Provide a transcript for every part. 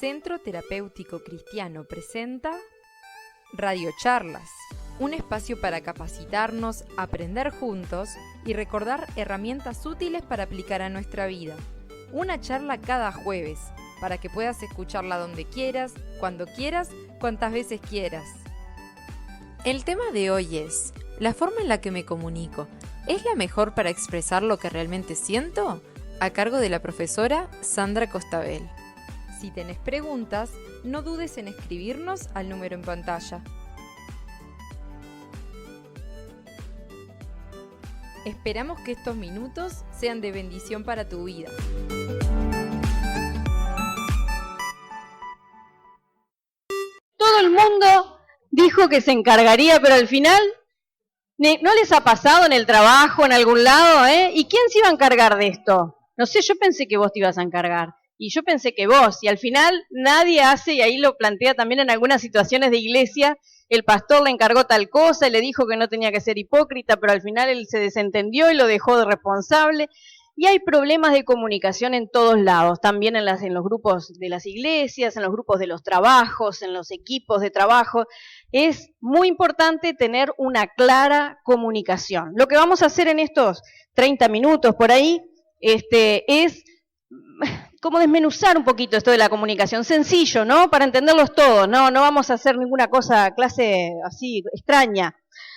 Centro Terapéutico Cristiano presenta Radiocharlas, un espacio para capacitarnos, aprender juntos y recordar herramientas útiles para aplicar a nuestra vida. Una charla cada jueves, para que puedas escucharla donde quieras, cuantas veces quieras. El tema de hoy es: ¿la forma en la que me comunico es la mejor para expresar lo que realmente siento? A cargo de la profesora Sandra Costabel. Si tenés preguntas, no dudes en escribirnos al número en pantalla. Esperamos que estos minutos sean de bendición para tu vida. Todo el mundo dijo que se encargaría, pero al final, ¿no les ha pasado en el trabajo, en algún lado? ¿Y quién se iba a encargar de esto? No sé, yo pensé que vos te ibas a encargar. Y yo pensé que vos, y al final nadie hace, y ahí lo plantea también en algunas situaciones de iglesia, el pastor le encargó tal cosa y le dijo que no tenía que ser hipócrita, pero al final él se desentendió y lo dejó de responsable. Y hay problemas de comunicación en todos lados, también en los grupos de las iglesias, en los grupos de los trabajos, en los equipos de trabajo. Es muy importante tener una clara comunicación. Lo que vamos a hacer en estos 30 minutos por ahí, es como desmenuzar un poquito esto de la comunicación, sencillo, ¿no? Para entenderlos todos, no vamos a hacer ninguna clase así extraña.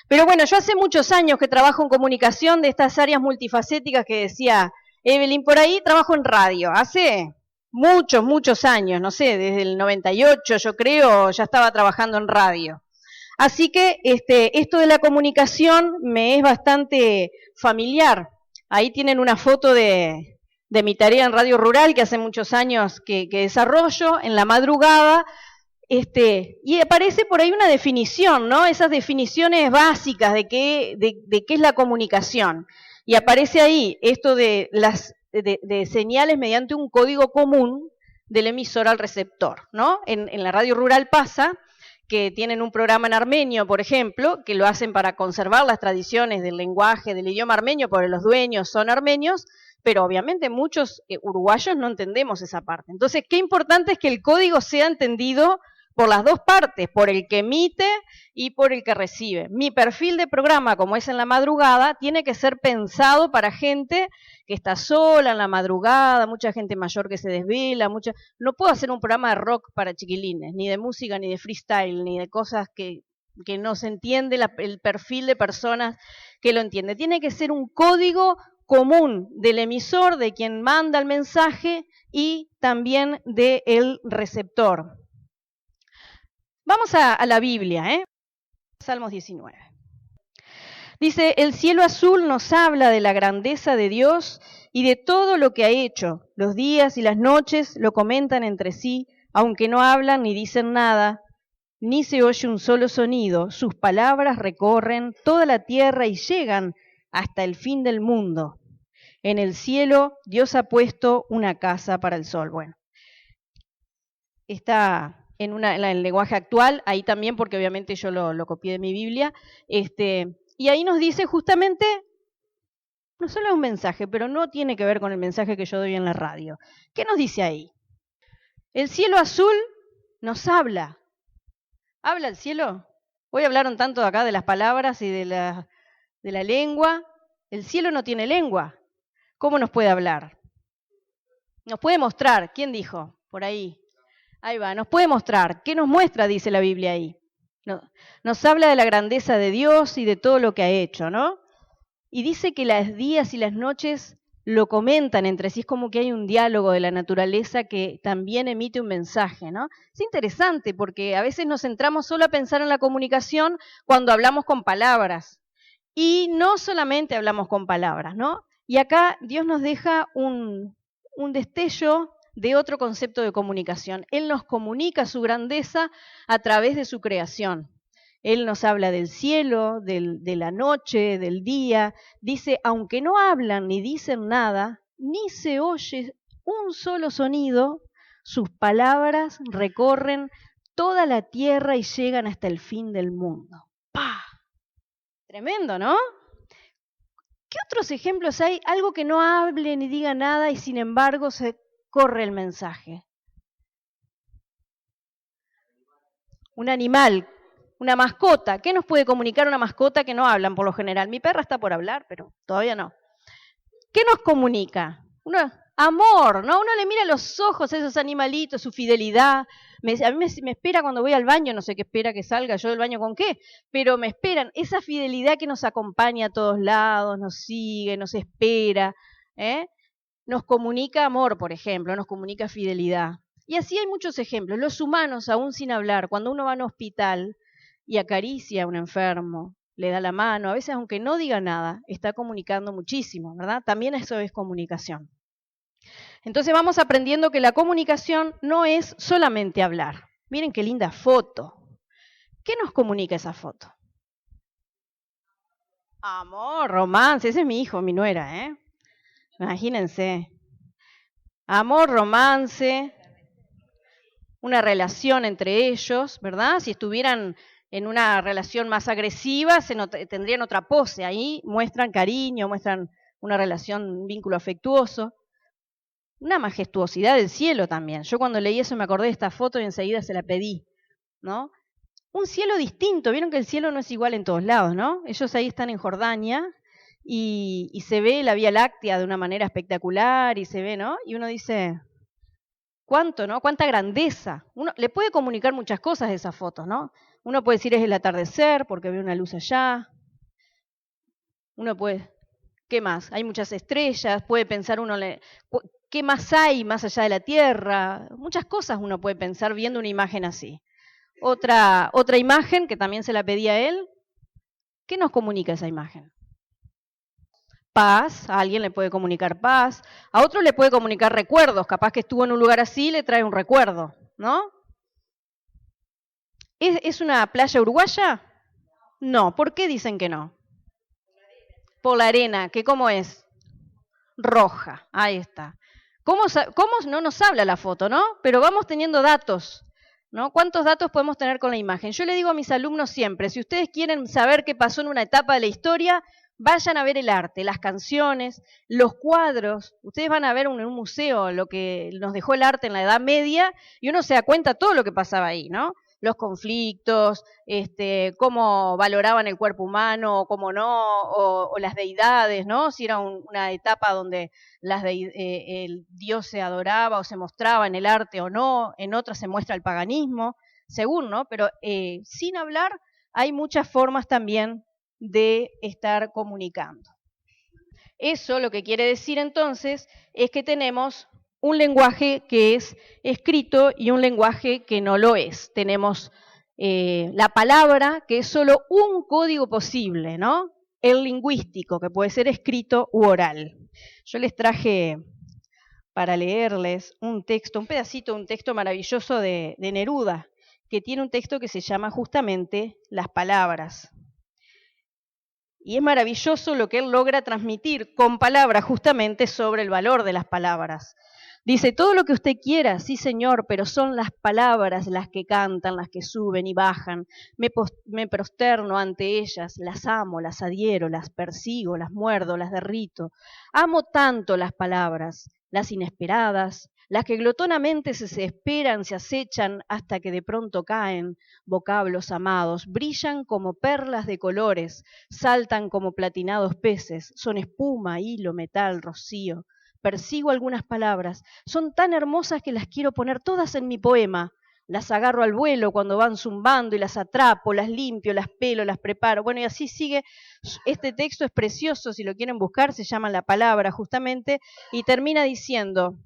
Pero bueno, yo hace muchos años que trabajo en comunicación de estas áreas multifacéticas que decía Evelyn por ahí, trabajo en radio, hace muchos años, no sé, desde el 98 yo creo, ya estaba trabajando en radio. Así que esto de la comunicación me es bastante familiar. Ahí tienen una foto de mi tarea en Radio Rural, que hace muchos años que desarrollo, en la madrugada, y aparece por ahí una definición, ¿no? Esas definiciones básicas de qué es la comunicación. Y aparece ahí esto de señales mediante un código común del emisor al receptor, ¿no? En la Radio Rural pasa que tienen un programa en armenio, por ejemplo, que lo hacen para conservar las tradiciones del lenguaje, del idioma armenio, porque los dueños son armenios, pero obviamente muchos uruguayos no entendemos esa parte. Entonces, qué importante es que el código sea entendido por las dos partes, por el que emite y por el que recibe. Mi perfil de programa, como es en la madrugada, tiene que ser pensado para gente que está sola en la madrugada, mucha gente mayor que se desvela, no puedo hacer un programa de rock para chiquilines, ni de música, ni de freestyle, ni de cosas que no se entiende el perfil de personas que lo entiende. Tiene que ser un código común del emisor, de quien manda el mensaje y también del receptor. Vamos a la Biblia, Salmos 19. Dice, el cielo azul nos habla de la grandeza de Dios y de todo lo que ha hecho. Los días y las noches lo comentan entre sí, aunque no hablan ni dicen nada, ni se oye un solo sonido. Sus palabras recorren toda la tierra y llegan hasta el fin del mundo. En el cielo Dios ha puesto una casa para el sol. Bueno, está en el lenguaje actual, ahí también, porque obviamente yo lo copié de mi Biblia, y ahí nos dice justamente, no solo es un mensaje, pero no tiene que ver con el mensaje que yo doy en la radio. ¿Qué nos dice ahí? El cielo azul nos habla. ¿Habla el cielo? Hoy hablaron tanto acá de las palabras y de la lengua. El cielo no tiene lengua. ¿Cómo nos puede hablar? Nos puede mostrar. ¿Quién dijo? Por ahí. Ahí va, nos puede mostrar. ¿Qué nos muestra, dice la Biblia ahí? Nos habla de la grandeza de Dios y de todo lo que ha hecho, ¿no? Y dice que los días y las noches lo comentan entre sí, es como que hay un diálogo de la naturaleza que también emite un mensaje, ¿no? Es interesante porque a veces nos centramos solo a pensar en la comunicación cuando hablamos con palabras. Y no solamente hablamos con palabras, ¿no? Y acá Dios nos deja un destello de otro concepto de comunicación. Él nos comunica su grandeza a través de su creación. Él nos habla del cielo, de la noche, del día. Dice, aunque no hablan ni dicen nada, ni se oye un solo sonido, sus palabras recorren toda la tierra y llegan hasta el fin del mundo. ¡Pah! Tremendo, ¿no? ¿Qué otros ejemplos hay? Algo que no hable ni diga nada y sin embargo se corre el mensaje. un animal, una mascota. ¿Qué nos puede comunicar una mascota que no hablan por lo general? Mi perra está por hablar, pero todavía no. ¿Qué nos comunica? Amor, ¿no? Uno le mira los ojos a esos animalitos, su fidelidad. A mí me espera cuando voy al baño, no sé qué espera que salga yo del baño con qué, pero me esperan. Esa fidelidad que nos acompaña a todos lados, nos sigue, nos espera, nos comunica amor, por ejemplo, nos comunica fidelidad. Y así hay muchos ejemplos. Los humanos, aún sin hablar, cuando uno va a un hospital y acaricia a un enfermo, le da la mano, a veces aunque no diga nada, está comunicando muchísimo, ¿verdad? También eso es comunicación. Entonces vamos aprendiendo que la comunicación no es solamente hablar. Miren qué linda foto. ¿Qué nos comunica esa foto? Amor, romance, ese es mi hijo, mi nuera, ¿eh? Imagínense. Amor, romance, una relación entre ellos, ¿verdad? Si estuvieran en una relación más agresiva, tendrían otra pose. Ahí muestran cariño, muestran una relación, un vínculo afectuoso. Una majestuosidad del cielo también. Yo cuando leí eso me acordé de esta foto y enseguida se la pedí, ¿no? Un cielo distinto. Vieron que el cielo no es igual en todos lados, ¿no? Ellos ahí están en Jordania y se ve la Vía Láctea de una manera espectacular y se ve, ¿no? Y uno dice, ¿cuánto, no? ¿Cuánta grandeza? Uno le puede comunicar muchas cosas de esas fotos, ¿no? Uno puede decir es el atardecer porque ve una luz allá. Uno puede, ¿qué más? Hay muchas estrellas, puede pensar uno, ¿qué más hay más allá de la Tierra? Muchas cosas uno puede pensar viendo una imagen así. Otra imagen que también se la pedí a él. ¿Qué nos comunica esa imagen? Paz, a alguien le puede comunicar paz, a otro le puede comunicar recuerdos, capaz que estuvo en un lugar así y le trae un recuerdo, ¿no? ¿Es una playa uruguaya? No, ¿por qué dicen que no? Por la arena, ¿que cómo es? Roja, ahí está. ¿Cómo no nos habla la foto, no? Pero vamos teniendo datos, ¿no? ¿Cuántos datos podemos tener con la imagen? Yo le digo a mis alumnos siempre, si ustedes quieren saber qué pasó en una etapa de la historia, vayan a ver el arte, las canciones, los cuadros. Ustedes van a ver en un museo lo que nos dejó el arte en la Edad Media y uno se da cuenta de todo lo que pasaba ahí, ¿no? Los conflictos, cómo valoraban el cuerpo humano, o cómo no, o las deidades, ¿no? Si era una etapa donde el Dios se adoraba o se mostraba en el arte o no, en otras se muestra el paganismo, según, ¿no? Pero sin hablar hay muchas formas también de estar comunicando. Eso lo que quiere decir entonces es que tenemos un lenguaje que es escrito y un lenguaje que no lo es. Tenemos la palabra, que es solo un código posible, ¿no? El lingüístico, que puede ser escrito u oral. Yo les traje para leerles un texto, un pedacito, un texto maravilloso de Neruda, que tiene un texto que se llama justamente Las palabras. Y es maravilloso lo que él logra transmitir con palabras justamente sobre el valor de las palabras. Dice, todo lo que usted quiera, sí señor, pero son las palabras las que cantan, las que suben y bajan. Me prosterno ante ellas, las amo, las adhiero, las persigo, las muerdo, las derrito. Amo tanto las palabras, las inesperadas, las que glotonamente se esperan, se acechan hasta que de pronto caen, vocablos amados, brillan como perlas de colores, saltan como platinados peces, son espuma, hilo, metal, rocío. Persigo algunas palabras, son tan hermosas que las quiero poner todas en mi poema. Las agarro al vuelo cuando van zumbando y las atrapo, las limpio, las pelo, las preparo. Bueno, y así sigue. Este texto es precioso, si lo quieren buscar, se llama La palabra justamente, y termina diciendo,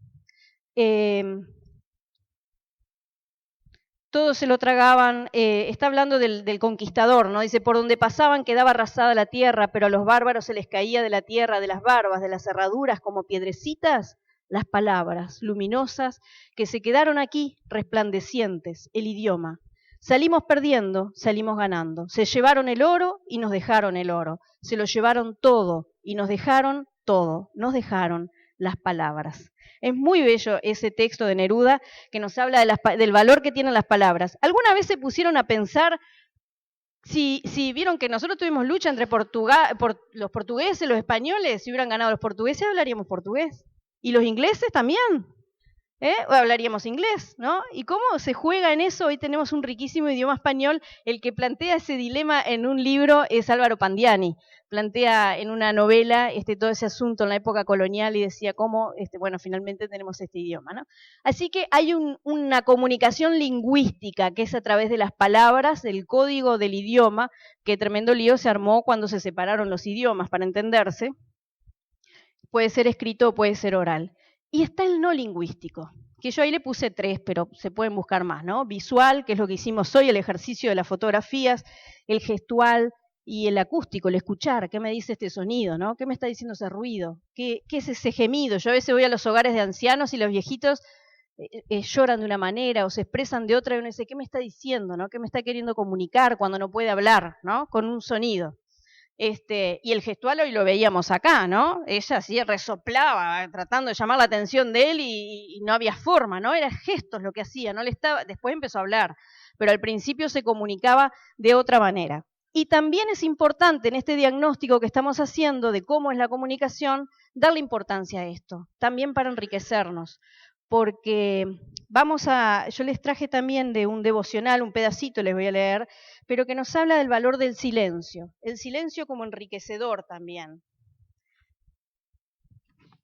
todos se lo tragaban, está hablando del conquistador, ¿no? Dice, por donde pasaban quedaba arrasada la tierra, pero a los bárbaros se les caía de la tierra, de las barbas, de las cerraduras, como piedrecitas, las palabras luminosas que se quedaron aquí, resplandecientes, el idioma. Salimos perdiendo, salimos ganando. Se llevaron el oro y nos dejaron el oro. Se lo llevaron todo y nos dejaron todo. Nos dejaron las palabras. Es muy bello ese texto de Neruda que nos habla del valor que tienen las palabras. ¿Alguna vez se pusieron a pensar si vieron que nosotros tuvimos lucha entre los portugueses, los españoles? Si hubieran ganado los portugueses, hablaríamos portugués. ¿Y los ingleses también? O hablaríamos inglés, ¿no? ¿Y cómo se juega en eso? Hoy tenemos un riquísimo idioma español. El que plantea ese dilema en un libro es Álvaro Pandiani. Plantea en una novela todo ese asunto en la época colonial y decía cómo, bueno, finalmente tenemos este idioma, ¿no? Así que hay una comunicación lingüística que es a través de las palabras, del código del idioma, que tremendo lío se armó cuando se separaron los idiomas para entenderse. Puede ser escrito o puede ser oral. Y está el no lingüístico, que yo ahí le puse 3, pero se pueden buscar más, ¿no? Visual, que es lo que hicimos hoy, el ejercicio de las fotografías, el gestual y el acústico, el escuchar, ¿qué me dice este sonido, no? ¿Qué me está diciendo ese ruido? ¿Qué es ese gemido? Yo a veces voy a los hogares de ancianos y los viejitos lloran de una manera o se expresan de otra y uno dice, ¿qué me está diciendo, no? ¿Qué me está queriendo comunicar cuando no puede hablar, ¿no? Con un sonido. Y el gestual hoy lo veíamos acá, ¿no? Ella así resoplaba, tratando de llamar la atención de él y no había forma, ¿no? Eran gestos lo que hacía, no le estaba, después empezó a hablar, pero al principio se comunicaba de otra manera. Y también es importante en este diagnóstico que estamos haciendo de cómo es la comunicación, darle importancia a esto, también para enriquecernos, porque yo les traje también de un devocional, un pedacito les voy a leer, pero que nos habla del valor del silencio, el silencio como enriquecedor también.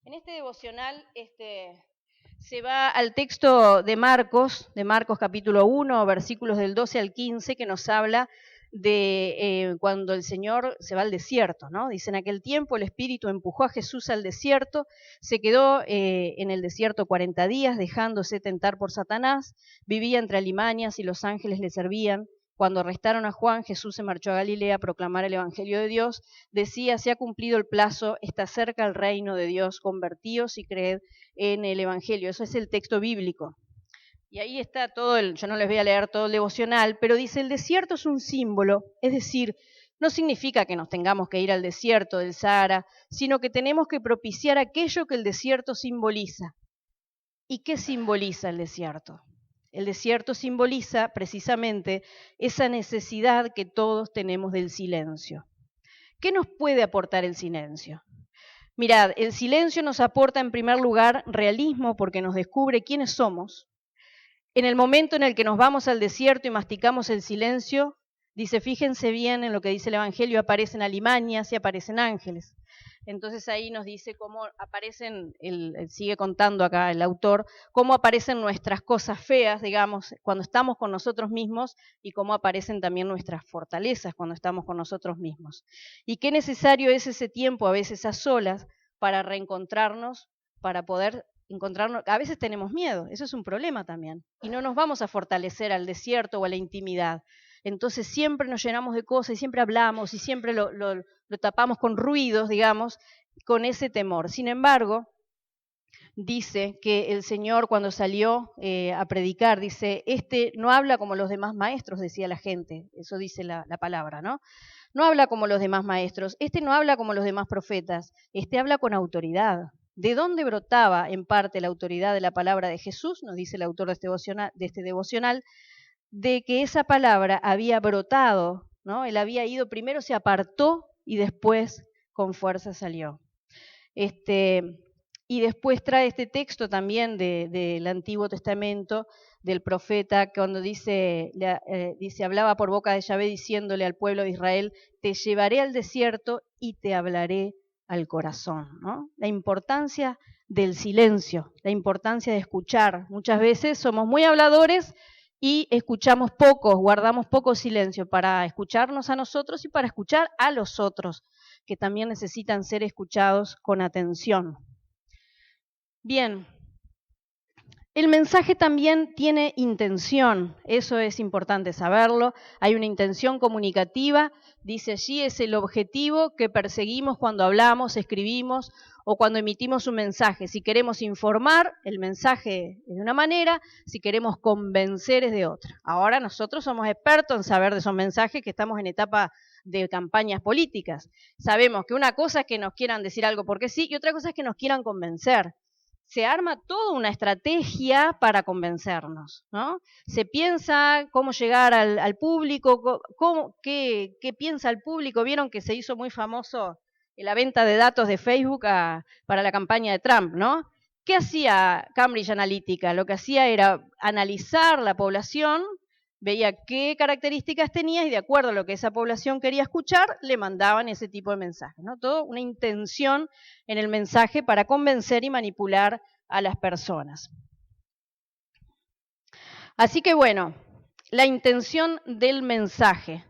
En este devocional se va al texto de Marcos capítulo 1, versículos del 12 al 15, que nos habla de cuando el Señor se va al desierto, ¿no? Dice, en aquel tiempo el Espíritu empujó a Jesús al desierto, se quedó en el desierto 40 días, dejándose tentar por Satanás, vivía entre alimañas y los ángeles le servían. Cuando arrestaron a Juan, Jesús se marchó a Galilea a proclamar el Evangelio de Dios. Decía, se ha cumplido el plazo, está cerca el reino de Dios, convertíos y creed en el Evangelio. Eso es el texto bíblico. Y ahí está todo yo no les voy a leer todo el devocional, pero dice, el desierto es un símbolo, es decir, no significa que nos tengamos que ir al desierto del Sahara, sino que tenemos que propiciar aquello que el desierto simboliza. ¿Y qué simboliza el desierto? El desierto simboliza precisamente esa necesidad que todos tenemos del silencio. ¿Qué nos puede aportar el silencio? Mirad, el silencio nos aporta en primer lugar realismo porque nos descubre quiénes somos. En el momento en el que nos vamos al desierto y masticamos el silencio, dice, fíjense bien en lo que dice el Evangelio, aparecen alimañas y aparecen ángeles. Entonces ahí nos dice cómo aparecen, sigue contando acá el autor, cómo aparecen nuestras cosas feas, digamos, cuando estamos con nosotros mismos y cómo aparecen también nuestras fortalezas cuando estamos con nosotros mismos. Y qué necesario es ese tiempo, a veces a solas, para reencontrarnos, para poder encontrarnos. A veces tenemos miedo, eso es un problema también, y no nos vamos a fortalecer al desierto o a la intimidad. Entonces siempre nos llenamos de cosas y siempre hablamos y siempre lo tapamos con ruidos, digamos, con ese temor. Sin embargo, dice que el Señor cuando salió a predicar, dice, no habla como los demás maestros, decía la gente, eso dice la palabra, ¿no? No habla como los demás maestros, no habla como los demás profetas, habla con autoridad. ¿De dónde brotaba en parte la autoridad de la palabra de Jesús? Nos dice el autor de este devocional, de que esa palabra había brotado, ¿no? Él había ido, primero se apartó y después con fuerza salió. Y después trae este texto también del Antiguo Testamento, del profeta, cuando dice, hablaba por boca de Yahvé diciéndole al pueblo de Israel, te llevaré al desierto y te hablaré al corazón, ¿no? La importancia del silencio, la importancia de escuchar. Muchas veces somos muy habladores y escuchamos poco, guardamos poco silencio para escucharnos a nosotros y para escuchar a los otros, que también necesitan ser escuchados con atención. Bien, el mensaje también tiene intención, eso es importante saberlo, hay una intención comunicativa, dice allí, es el objetivo que perseguimos cuando hablamos, escribimos o cuando emitimos un mensaje. Si queremos informar, el mensaje es de una manera, si queremos convencer es de otra. Ahora nosotros somos expertos en saber de esos mensajes que estamos en etapa de campañas políticas. Sabemos que una cosa es que nos quieran decir algo porque sí y otra cosa es que nos quieran convencer. Se arma toda una estrategia para convencernos, ¿no? Se piensa cómo llegar al público, qué piensa el público. Vieron que se hizo muy famoso la venta de datos de Facebook para la campaña de Trump, ¿no? ¿Qué hacía Cambridge Analytica? Lo que hacía era analizar la población, veía qué características tenía y de acuerdo a lo que esa población quería escuchar, le mandaban ese tipo de mensajes, ¿no? Todo una intención en el mensaje para convencer y manipular a las personas. Así que bueno, la intención del mensaje.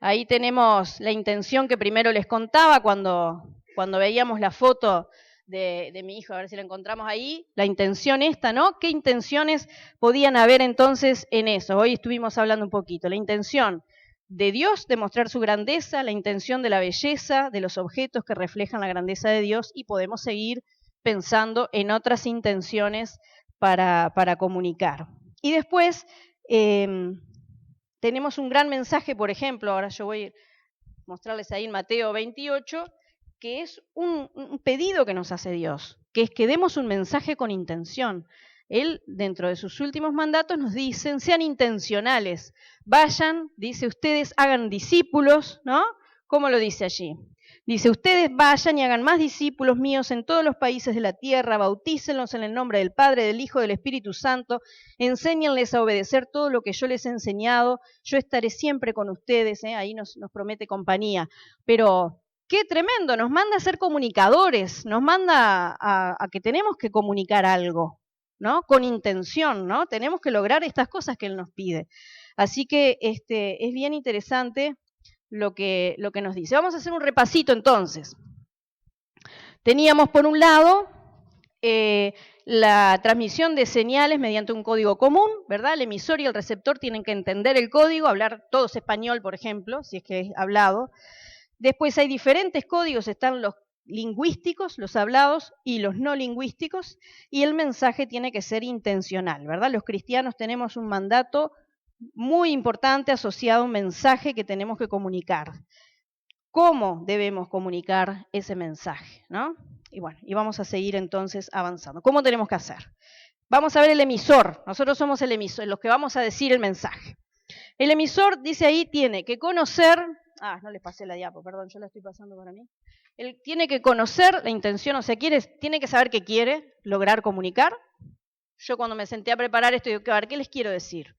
Ahí tenemos la intención que primero les contaba cuando veíamos la foto de mi hijo, a ver si la encontramos ahí, la intención esta, ¿no? ¿Qué intenciones podían haber entonces en eso? Hoy estuvimos hablando un poquito. La intención de Dios de mostrar su grandeza, la intención de la belleza, de los objetos que reflejan la grandeza de Dios, y podemos seguir pensando en otras intenciones para comunicar. Y después tenemos un gran mensaje, por ejemplo, ahora yo voy a mostrarles ahí en Mateo 28, que es un pedido que nos hace Dios, que es que demos un mensaje con intención. Él, dentro de sus últimos mandatos, nos dicen, sean intencionales, vayan, dice, ustedes hagan discípulos, ¿no? ¿Cómo lo dice allí? Dice, ustedes vayan y hagan más discípulos míos en todos los países de la tierra, bautícenlos en el nombre del Padre, del Hijo, del Espíritu Santo, enséñenles a obedecer todo lo que yo les he enseñado, yo estaré siempre con ustedes, ahí nos promete compañía, pero qué tremendo, nos manda a ser comunicadores, nos manda a que tenemos que comunicar algo, ¿no? Con intención, ¿no? Tenemos que lograr estas cosas que Él nos pide. Así que es bien interesante lo que nos dice. Vamos a hacer un repasito entonces. Teníamos por un lado la transmisión de señales mediante un código común, ¿verdad? El emisor y el receptor tienen que entender el código, hablar todos español, por ejemplo, si es que es hablado. Después hay diferentes códigos, están los lingüísticos, los hablados y los no lingüísticos, y el mensaje tiene que ser intencional, ¿verdad? Los cristianos tenemos un mandato muy importante asociado a un mensaje que tenemos que comunicar. ¿Cómo debemos comunicar ese mensaje, ¿no? Y bueno, y vamos a seguir entonces avanzando. ¿Cómo tenemos que hacer? Vamos a ver el emisor. Nosotros somos el emisor, los que vamos a decir el mensaje. El emisor, dice ahí, tiene que conocer... no les pasé la diapo, perdón, yo la estoy pasando para mí. Él tiene que conocer la intención, o sea, tiene que saber qué quiere lograr comunicar. Yo cuando me senté a preparar esto, digo, a ver, ¿qué les quiero decir?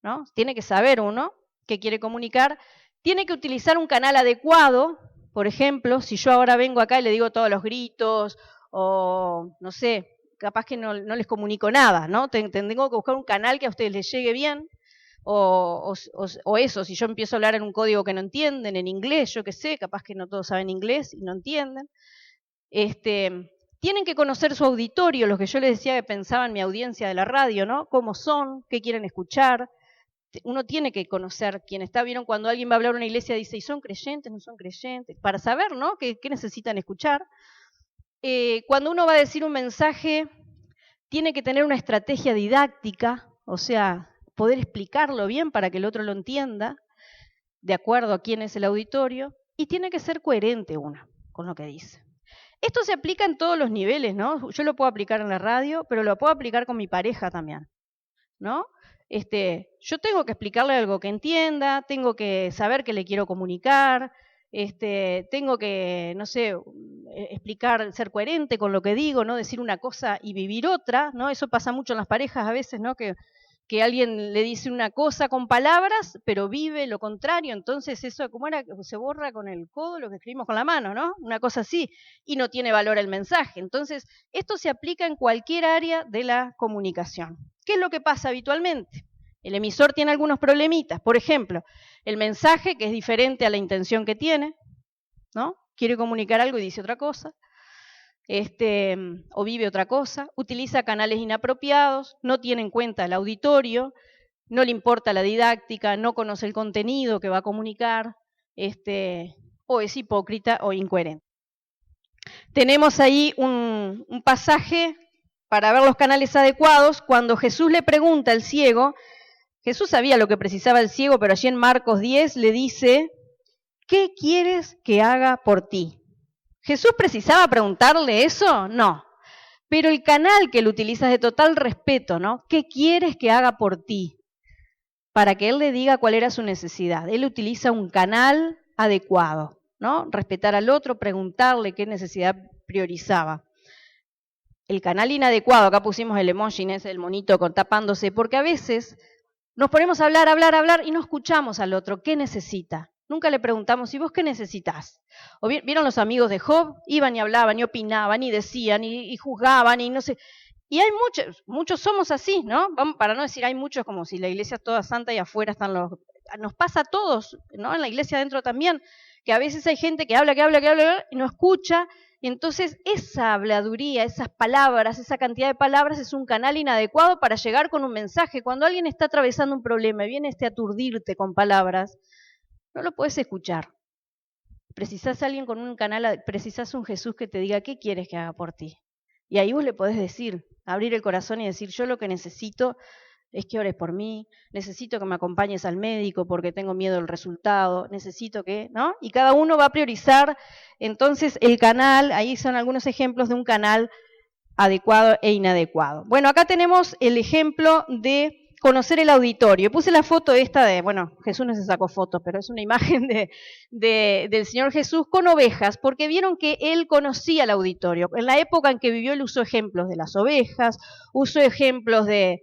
¿No? Tiene que saber uno qué quiere comunicar, tiene que utilizar un canal adecuado. Por ejemplo, si yo ahora vengo acá y le digo todos los gritos, o no sé, capaz que no les comunico nada, ¿no? Tengo que buscar un canal que a ustedes les llegue bien, o eso, si yo empiezo a hablar en un código que no entienden, en inglés, yo qué sé, capaz que no todos saben inglés y no entienden. Tienen que conocer su auditorio, los que yo les decía que pensaba en mi audiencia de la radio, ¿no? ¿Cómo son? ¿Qué quieren escuchar? Uno tiene que conocer quién está. ¿Vieron cuando alguien va a hablar a una iglesia y dice, ¿y son creyentes, no son creyentes? Para saber, ¿no? ¿Qué necesitan escuchar? Cuando uno va a decir un mensaje, tiene que tener una estrategia didáctica, o sea, poder explicarlo bien para que el otro lo entienda, de acuerdo a quién es el auditorio, y tiene que ser coherente uno con lo que dice. Esto se aplica en todos los niveles, ¿no? Yo lo puedo aplicar en la radio, pero lo puedo aplicar con mi pareja también, ¿no? Yo tengo que explicarle algo que entienda, tengo que saber qué le quiero comunicar, tengo que, no sé, explicar, ser coherente con lo que digo, no decir una cosa y vivir otra, ¿no? Eso pasa mucho en las parejas a veces, ¿no? Que alguien le dice una cosa con palabras, pero vive lo contrario, entonces eso, ¿cómo era? Se borra con el codo lo que escribimos con la mano, ¿no? Una cosa así, y no tiene valor el mensaje. Entonces, esto se aplica en cualquier área de la comunicación. ¿Qué es lo que pasa habitualmente? El emisor tiene algunos problemitas, por ejemplo, el mensaje que es diferente a la intención que tiene, ¿no? Quiere comunicar algo y dice otra cosa. O vive otra cosa, utiliza canales inapropiados, no tiene en cuenta el auditorio, no le importa la didáctica, no conoce el contenido que va a comunicar, o es hipócrita o incoherente. Tenemos ahí un pasaje para ver los canales adecuados. Cuando Jesús le pregunta al ciego, Jesús sabía lo que precisaba el ciego, pero allí en Marcos 10 le dice, ¿qué quieres que haga por ti? ¿Jesús precisaba preguntarle eso? No. Pero el canal que él utiliza es de total respeto, ¿no? ¿Qué quieres que haga por ti? Para que él le diga cuál era su necesidad. Él utiliza un canal adecuado, ¿no? Respetar al otro, preguntarle qué necesidad priorizaba. el canal inadecuado, acá pusimos el emoji ese del monito tapándose, porque a veces nos ponemos a hablar y no escuchamos al otro. ¿Qué necesita? Nunca le preguntamos, ¿y vos qué necesitas? O vieron los amigos de Job, iban y hablaban y opinaban y decían y juzgaban y no sé. Y hay muchos somos así, ¿no? Para no decir hay muchos, como si la iglesia es toda santa y afuera están los... Nos pasa a todos, ¿no? En la iglesia adentro también, que a veces hay gente que habla y no escucha. Y entonces esa habladuría, esas palabras, esa cantidad de palabras es un canal inadecuado para llegar con un mensaje. Cuando alguien está atravesando un problema y viene a aturdirte con palabras, no lo puedes escuchar. Precisás a alguien con un canal, precisás un Jesús que te diga qué quieres que haga por ti. Y ahí vos le podés decir, abrir el corazón y decir, yo lo que necesito es que ores por mí, necesito que me acompañes al médico porque tengo miedo del resultado, necesito que, ¿no? Y cada uno va a priorizar, entonces el canal, ahí son algunos ejemplos de un canal adecuado e inadecuado. Bueno, acá tenemos el ejemplo de conocer el auditorio. Puse la foto esta de, bueno, Jesús no se sacó fotos, pero es una imagen del Señor Jesús con ovejas, porque vieron que Él conocía el auditorio. En la época en que vivió, Él usó ejemplos de las ovejas, usó ejemplos de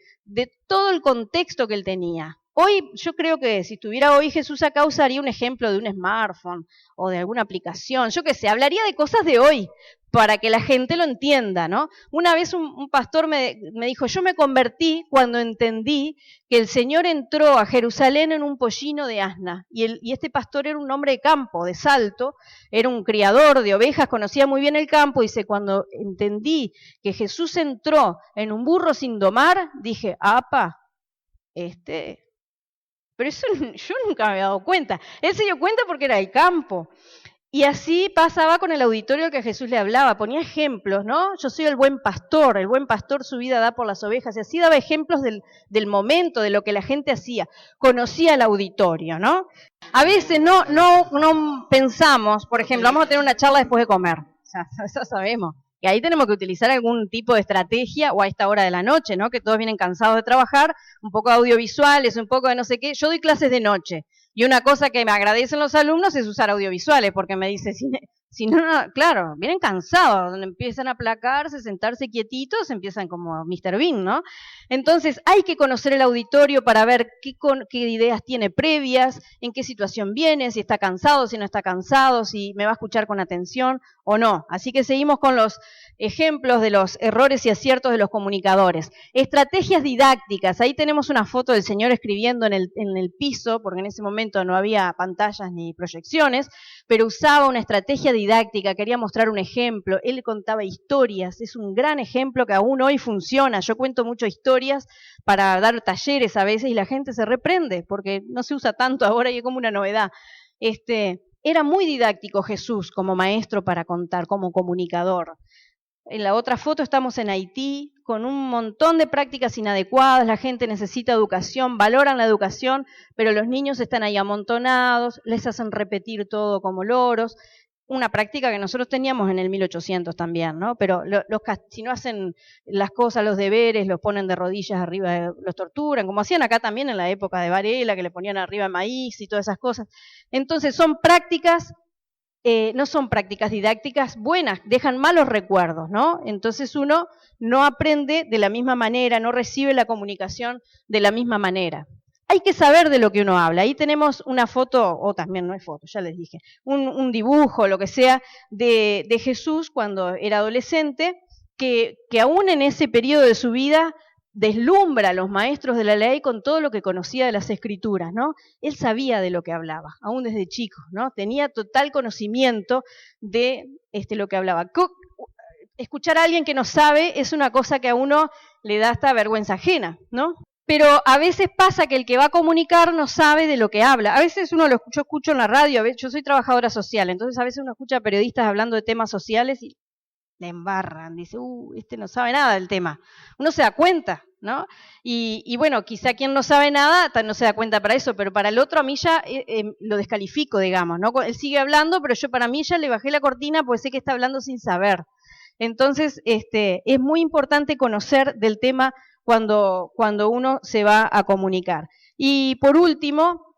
todo el contexto que Él tenía. Hoy, yo creo que si estuviera hoy Jesús acá, usaría un ejemplo de un smartphone o de alguna aplicación, yo qué sé, hablaría de cosas de hoy, para que la gente lo entienda, ¿no? Una vez un pastor me dijo, yo me convertí cuando entendí que el Señor entró a Jerusalén en un pollino de asna, y este pastor era un hombre de campo, de Salto, era un criador de ovejas, conocía muy bien el campo, y dice, cuando entendí que Jesús entró en un burro sin domar, dije, apa, pero eso yo nunca me había dado cuenta. Él se dio cuenta porque era del campo. Y así pasaba con el auditorio que Jesús le hablaba, ponía ejemplos, ¿no? Yo soy el buen pastor su vida da por las ovejas, y así daba ejemplos del momento, de lo que la gente hacía, conocía el auditorio, ¿no? A veces no pensamos, por ejemplo, vamos a tener una charla después de comer, eso sabemos, y ahí tenemos que utilizar algún tipo de estrategia, o a esta hora de la noche, ¿no? Que todos vienen cansados de trabajar, un poco de audiovisuales, un poco de no sé qué, yo doy clases de noche. Y una cosa que me agradecen los alumnos es usar audiovisuales, porque me dice, si no, claro, vienen cansados, donde empiezan a aplacarse, sentarse quietitos, empiezan como Mr. Bean, ¿no? Entonces hay que conocer el auditorio para ver qué ideas tiene previas, en qué situación viene, si está cansado, si no está cansado, si me va a escuchar con atención o no. Así que seguimos con los ejemplos de los errores y aciertos de los comunicadores. Estrategias didácticas, ahí tenemos una foto del señor escribiendo en el piso, porque en ese momento no había pantallas ni proyecciones, pero usaba una estrategia didáctica, quería mostrar un ejemplo, él contaba historias, es un gran ejemplo que aún hoy funciona. Yo cuento mucho historias para dar talleres a veces y la gente se reprende, porque no se usa tanto ahora y es como una novedad. Era muy didáctico Jesús como maestro para contar, como comunicador. En la otra foto estamos en Haití, con un montón de prácticas inadecuadas, la gente necesita educación, valoran la educación, pero los niños están ahí amontonados, les hacen repetir todo como loros, una práctica que nosotros teníamos en el 1800 también, ¿no? Pero si no hacen las cosas, los deberes, los ponen de rodillas arriba, los torturan, como hacían acá también en la época de Varela, que le ponían arriba maíz y todas esas cosas. Entonces son prácticas... no son prácticas didácticas buenas, dejan malos recuerdos, ¿no? Entonces uno no aprende de la misma manera, no recibe la comunicación de la misma manera. Hay que saber de lo que uno habla. Ahí tenemos una foto, o también no es foto, ya les dije, un dibujo, lo que sea, de Jesús cuando era adolescente, que aún en ese periodo de su vida deslumbra a los maestros de la ley con todo lo que conocía de las escrituras, ¿no? Él sabía de lo que hablaba, aún desde chico, ¿no? Tenía total conocimiento de lo que hablaba. Escuchar a alguien que no sabe es una cosa que a uno le da hasta vergüenza ajena, ¿no? Pero a veces pasa que el que va a comunicar no sabe de lo que habla. A veces yo escucho en la radio, yo soy trabajadora social, entonces a veces uno escucha periodistas hablando de temas sociales y le embarran, dice, este no sabe nada del tema. Uno se da cuenta, ¿no? Y bueno, quizá quien no sabe nada no se da cuenta para eso, pero para el otro a mí ya lo descalifico, digamos, ¿no? Él sigue hablando, pero yo para mí ya le bajé la cortina porque sé que está hablando sin saber. Entonces, es muy importante conocer del tema cuando uno se va a comunicar. Y por último,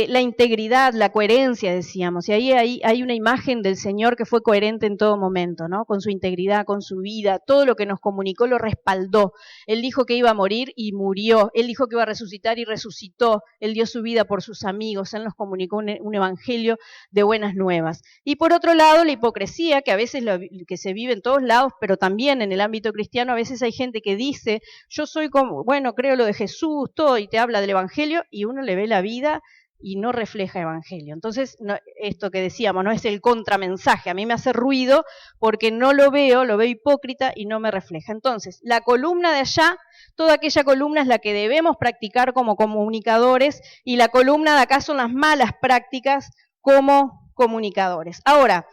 la integridad, la coherencia, decíamos. Y ahí hay una imagen del Señor que fue coherente en todo momento, ¿no? Con su integridad, con su vida, todo lo que nos comunicó lo respaldó. Él dijo que iba a morir y murió. Él dijo que iba a resucitar y resucitó. Él dio su vida por sus amigos. Él nos comunicó un evangelio de buenas nuevas. Y por otro lado, la hipocresía, que a veces que se vive en todos lados, pero también en el ámbito cristiano, a veces hay gente que dice, yo soy como, bueno, creo lo de Jesús, todo, y te habla del evangelio, y uno le ve la vida y no refleja evangelio. Entonces, no, esto que decíamos, no es el contramensaje, a mí me hace ruido porque no lo veo hipócrita y no me refleja. Entonces, la columna de allá, toda aquella columna es la que debemos practicar como comunicadores y la columna de acá son las malas prácticas como comunicadores. Ahora,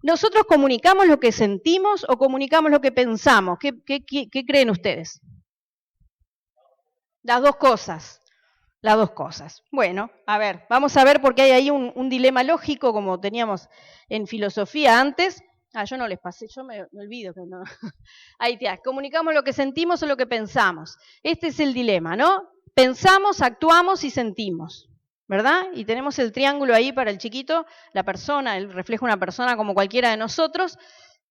¿nosotros comunicamos lo que sentimos o comunicamos lo que pensamos? ¿Qué creen ustedes? Las dos cosas. Las dos cosas. Bueno, a ver, vamos a ver porque hay ahí un dilema lógico como teníamos en filosofía antes. Yo no les pasé, yo me olvido que no. Ahí está, comunicamos lo que sentimos o lo que pensamos. Este es el dilema, ¿no? Pensamos, actuamos y sentimos, ¿verdad? Y tenemos el triángulo ahí para el chiquito, la persona, él refleja una persona como cualquiera de nosotros.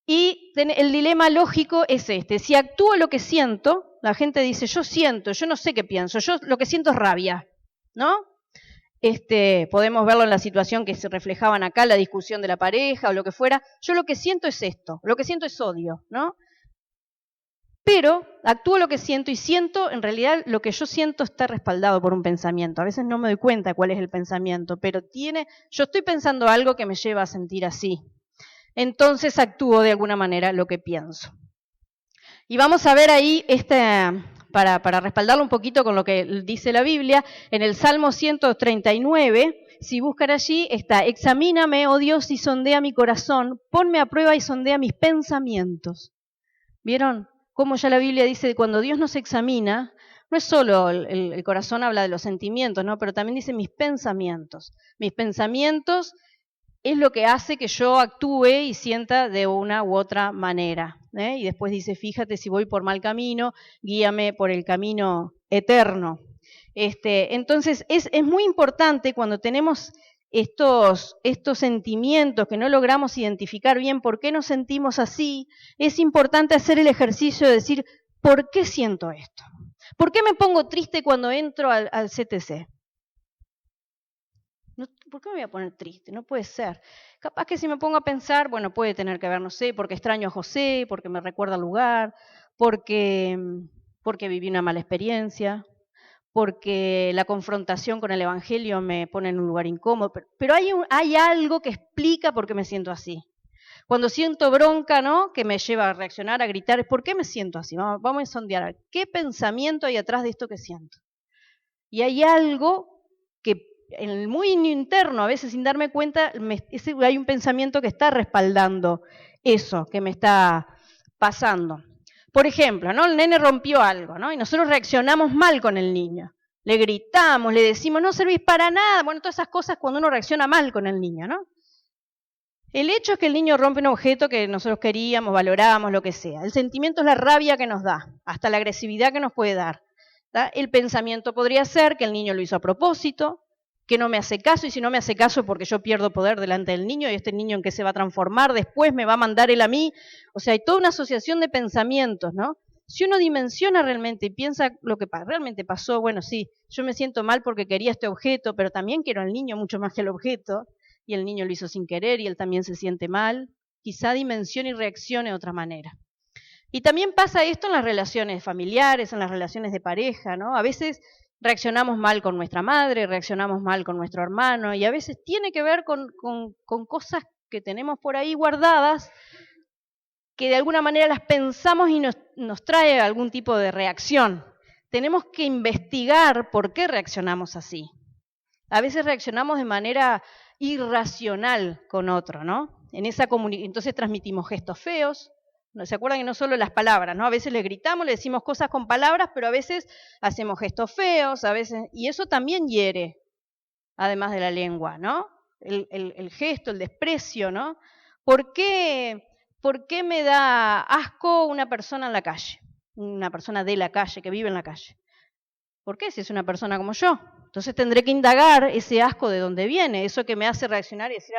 Y el dilema lógico es este, si actúo lo que siento, la gente dice, yo siento, yo no sé qué pienso, yo lo que siento es rabia, ¿no? Podemos verlo en la situación que se reflejaban acá, la discusión de la pareja o lo que fuera, yo lo que siento es esto, lo que siento es odio, ¿no? Pero actúo lo que siento y siento, en realidad lo que yo siento está respaldado por un pensamiento, a veces no me doy cuenta cuál es el pensamiento, pero yo estoy pensando algo que me lleva a sentir así. Entonces actúo de alguna manera lo que pienso. Y vamos a ver ahí, para respaldarlo un poquito con lo que dice la Biblia, en el Salmo 139, si buscan allí, está, examíname, oh Dios, y sondea mi corazón, ponme a prueba y sondea mis pensamientos. ¿Vieron? Como ya la Biblia dice, cuando Dios nos examina, no es solo el corazón habla de los sentimientos, ¿no? Pero también dice mis pensamientos. Mis pensamientos es lo que hace que yo actúe y sienta de una u otra manera. Y después dice, fíjate si voy por mal camino, guíame por el camino eterno. Entonces, es muy importante cuando tenemos estos sentimientos que no logramos identificar bien por qué nos sentimos así, es importante hacer el ejercicio de decir, ¿por qué siento esto? ¿Por qué me pongo triste cuando entro al CTC? ¿Por qué me voy a poner triste? No puede ser. Capaz que si me pongo a pensar, bueno, puede tener que ver, no sé, porque extraño a José, porque me recuerda al lugar, porque viví una mala experiencia, porque la confrontación con el Evangelio me pone en un lugar incómodo. Pero hay algo que explica por qué me siento así. Cuando siento bronca, ¿no? Que me lleva a reaccionar, a gritar, ¿por qué me siento así? Vamos a sondear, ¿qué pensamiento hay atrás de esto que siento? Y hay algo que en el muy interno, a veces sin darme cuenta, hay un pensamiento que está respaldando eso que me está pasando. Por ejemplo, ¿no? El nene rompió algo, ¿no? Y nosotros reaccionamos mal con el niño. Le gritamos, le decimos, no servís para nada. Bueno, todas esas cosas cuando uno reacciona mal con el niño, ¿no? El hecho es que el niño rompe un objeto que nosotros queríamos, valorábamos, lo que sea. El sentimiento es la rabia que nos da, hasta la agresividad que nos puede dar. ¿tá? El pensamiento podría ser que el niño lo hizo a propósito, que no me hace caso, y si no me hace caso porque yo pierdo poder delante del niño, y este niño en qué se va a transformar después, me va a mandar él a mí. O sea, hay toda una asociación de pensamientos, ¿no? Si uno dimensiona realmente y piensa lo que realmente pasó, bueno, sí, yo me siento mal porque quería este objeto, pero también quiero al niño mucho más que el objeto, y el niño lo hizo sin querer y él también se siente mal, quizá dimensione y reaccione de otra manera. Y también pasa esto en las relaciones familiares, en las relaciones de pareja, ¿no? A veces reaccionamos mal con nuestra madre, reaccionamos mal con nuestro hermano, y a veces tiene que ver con cosas que tenemos por ahí guardadas, que de alguna manera las pensamos y nos trae algún tipo de reacción. Tenemos que investigar por qué reaccionamos así. A veces reaccionamos de manera irracional con otro, ¿no? Entonces transmitimos gestos feos. ¿Se acuerdan que no solo las palabras, ¿no? A veces le gritamos, le decimos cosas con palabras, pero a veces hacemos gestos feos, y eso también hiere, además de la lengua, ¿no? El gesto, el desprecio, ¿no? ¿Por qué me da asco una persona en la calle? Una persona de la calle, que vive en la calle. ¿Por qué? Si es una persona como yo. Entonces tendré que indagar ese asco de dónde viene, eso que me hace reaccionar y decir,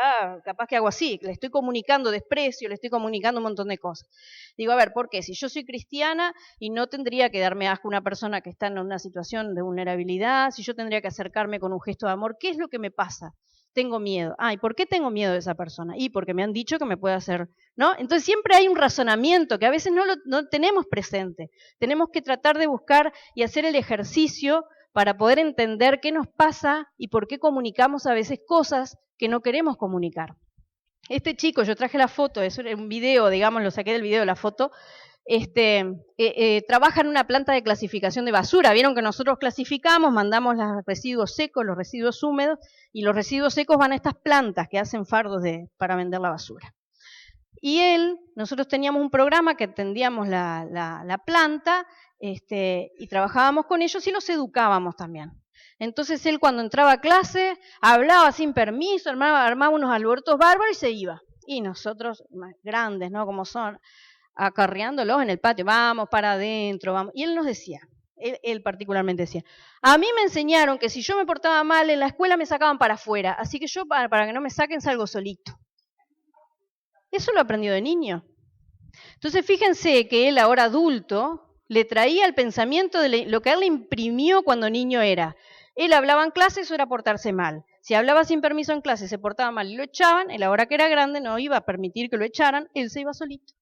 capaz que hago así, le estoy comunicando desprecio, le estoy comunicando un montón de cosas. Digo, a ver, ¿por qué? Si yo soy cristiana y no tendría que darme asco a una persona que está en una situación de vulnerabilidad, si yo tendría que acercarme con un gesto de amor, ¿qué es lo que me pasa? Tengo miedo. ¿Y por qué tengo miedo de esa persona? Y porque me han dicho que me puede hacer, ¿no? Entonces siempre hay un razonamiento que a veces no tenemos presente. Tenemos que tratar de buscar y hacer el ejercicio para poder entender qué nos pasa y por qué comunicamos a veces cosas que no queremos comunicar. Este chico, yo traje la foto, es un video, digamos, lo saqué del video de la foto, trabaja en una planta de clasificación de basura. Vieron que nosotros clasificamos, mandamos los residuos secos, los residuos húmedos, y los residuos secos van a estas plantas que hacen fardos para vender la basura. Y nosotros teníamos un programa que atendíamos la planta, y trabajábamos con ellos y los educábamos también. Entonces él cuando entraba a clase, hablaba sin permiso, armaba unos alborotos bárbaros y se iba. Y nosotros, más grandes, ¿no? Como son, acarreándolos en el patio, vamos para adentro, vamos. Y él nos decía, él particularmente decía, a mí me enseñaron que si yo me portaba mal en la escuela me sacaban para afuera, así que yo para que no me saquen salgo solito. Eso lo aprendió de niño. Entonces fíjense que él ahora adulto le traía el pensamiento de lo que él le imprimió cuando niño era. Él hablaba en clase, eso era portarse mal. Si hablaba sin permiso en clase, se portaba mal y lo echaban, él ahora que era grande no iba a permitir que lo echaran, él se iba solito.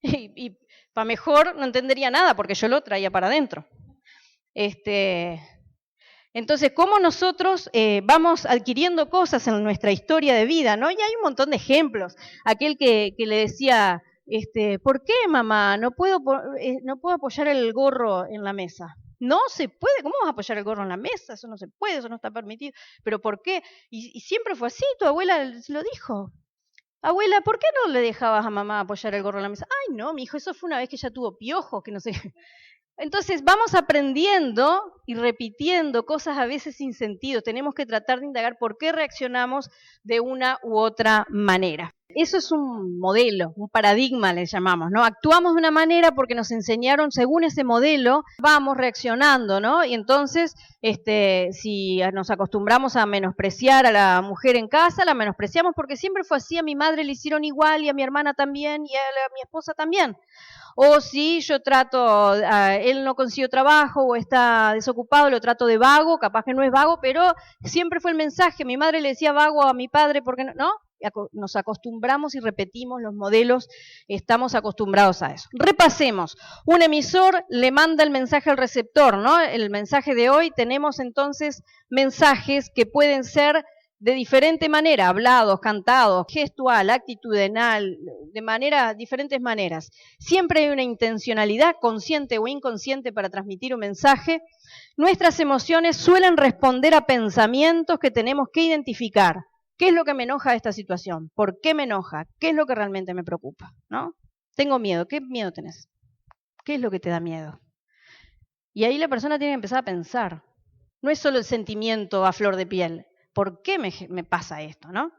Y para mejor no entendería nada porque yo lo traía para adentro. Entonces, ¿cómo nosotros vamos adquiriendo cosas en nuestra historia de vida, ¿no? Y hay un montón de ejemplos. Aquel que le decía, ¿por qué, mamá, no puedo apoyar el gorro en la mesa? No se puede, ¿cómo vas a apoyar el gorro en la mesa? Eso no se puede, eso no está permitido. ¿Pero por qué? Y siempre fue así, tu abuela lo dijo. Abuela, ¿por qué no le dejabas a mamá apoyar el gorro en la mesa? Ay, no, mi hijo, eso fue una vez que ella tuvo piojos, que no sé. Entonces vamos aprendiendo y repitiendo cosas a veces sin sentido. Tenemos que tratar de indagar por qué reaccionamos de una u otra manera. Eso es un modelo, un paradigma le llamamos, ¿no? Actuamos de una manera porque nos enseñaron según ese modelo, vamos reaccionando, ¿no? Y entonces, si nos acostumbramos a menospreciar a la mujer en casa, la menospreciamos porque siempre fue así, a mi madre le hicieron igual y a mi hermana también y a mi esposa también. O si yo él no consiguió trabajo o está desocupado, lo trato de vago, capaz que no es vago, pero siempre fue el mensaje, mi madre le decía vago a mi padre, ¿por qué no? ¿No? Nos acostumbramos y repetimos los modelos, estamos acostumbrados a eso. Repasemos, un emisor le manda el mensaje al receptor, ¿no? El mensaje de hoy, tenemos entonces mensajes que pueden ser de diferente manera, hablados, cantados, gestual, actitudinal, diferentes maneras. Siempre hay una intencionalidad, consciente o inconsciente, para transmitir un mensaje. Nuestras emociones suelen responder a pensamientos que tenemos que identificar. ¿Qué es lo que me enoja de esta situación? ¿Por qué me enoja? ¿Qué es lo que realmente me preocupa? ¿No? Tengo miedo. ¿Qué miedo tenés? ¿Qué es lo que te da miedo? Y ahí la persona tiene que empezar a pensar. No es solo el sentimiento a flor de piel. ¿Por qué me pasa esto, no?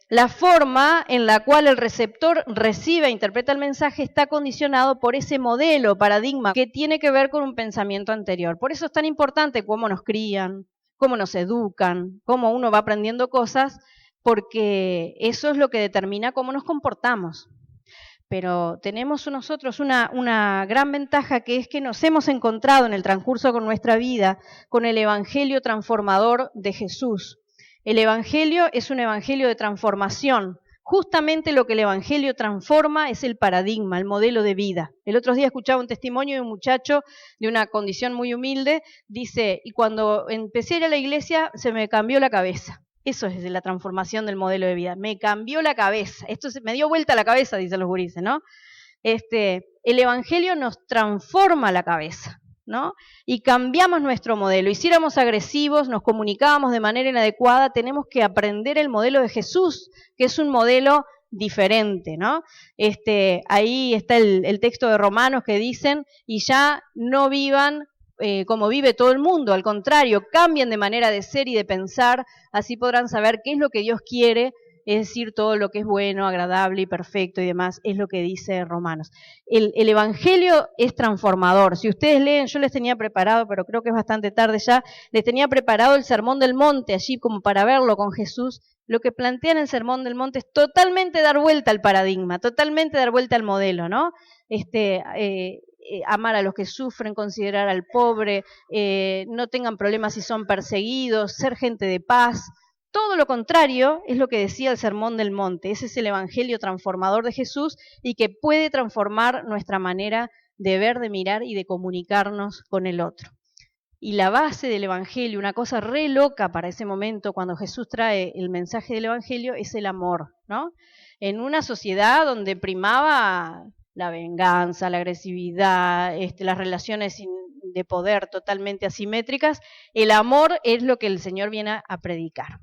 La forma en la cual el receptor recibe e interpreta el mensaje está condicionado por ese modelo, paradigma, que tiene que ver con un pensamiento anterior. Por eso es tan importante cómo nos crían, cómo nos educan, cómo uno va aprendiendo cosas, porque eso es lo que determina cómo nos comportamos. Pero tenemos nosotros una gran ventaja, que es que nos hemos encontrado en el transcurso con nuestra vida con el evangelio transformador de Jesús. El evangelio es un evangelio de transformación. Justamente lo que el evangelio transforma es el paradigma, el modelo de vida. El otro día escuchaba un testimonio de un muchacho de una condición muy humilde, dice, y cuando empecé a ir a la iglesia se me cambió la cabeza. Eso es de la transformación del modelo de vida. Me cambió la cabeza. Me dio vuelta la cabeza, dicen los gurises, ¿no? El evangelio nos transforma la cabeza, ¿no? Y cambiamos nuestro modelo. Y si éramos agresivos, nos comunicábamos de manera inadecuada, tenemos que aprender el modelo de Jesús, que es un modelo diferente, ¿no? Ahí está el texto de Romanos que dicen, y ya no vivan como vive todo el mundo, al contrario, cambien de manera de ser y de pensar, así podrán saber qué es lo que Dios quiere, es decir, todo lo que es bueno, agradable y perfecto y demás, es lo que dice Romanos. El Evangelio es transformador. Si ustedes leen, yo les tenía preparado, pero creo que es bastante tarde ya, les tenía preparado el Sermón del Monte, allí como para verlo con Jesús. Lo que plantea en el Sermón del Monte es totalmente dar vuelta al paradigma, totalmente dar vuelta al modelo, ¿no? Amar a los que sufren, considerar al pobre, no tengan problemas si son perseguidos, ser gente de paz. Todo lo contrario es lo que decía el Sermón del Monte. Ese es el Evangelio transformador de Jesús y que puede transformar nuestra manera de ver, de mirar y de comunicarnos con el otro. Y la base del Evangelio, una cosa re loca para ese momento, cuando Jesús trae el mensaje del Evangelio, es el amor, ¿no? En una sociedad donde primaba la venganza, la agresividad, las relaciones de poder totalmente asimétricas, el amor es lo que el Señor viene a predicar.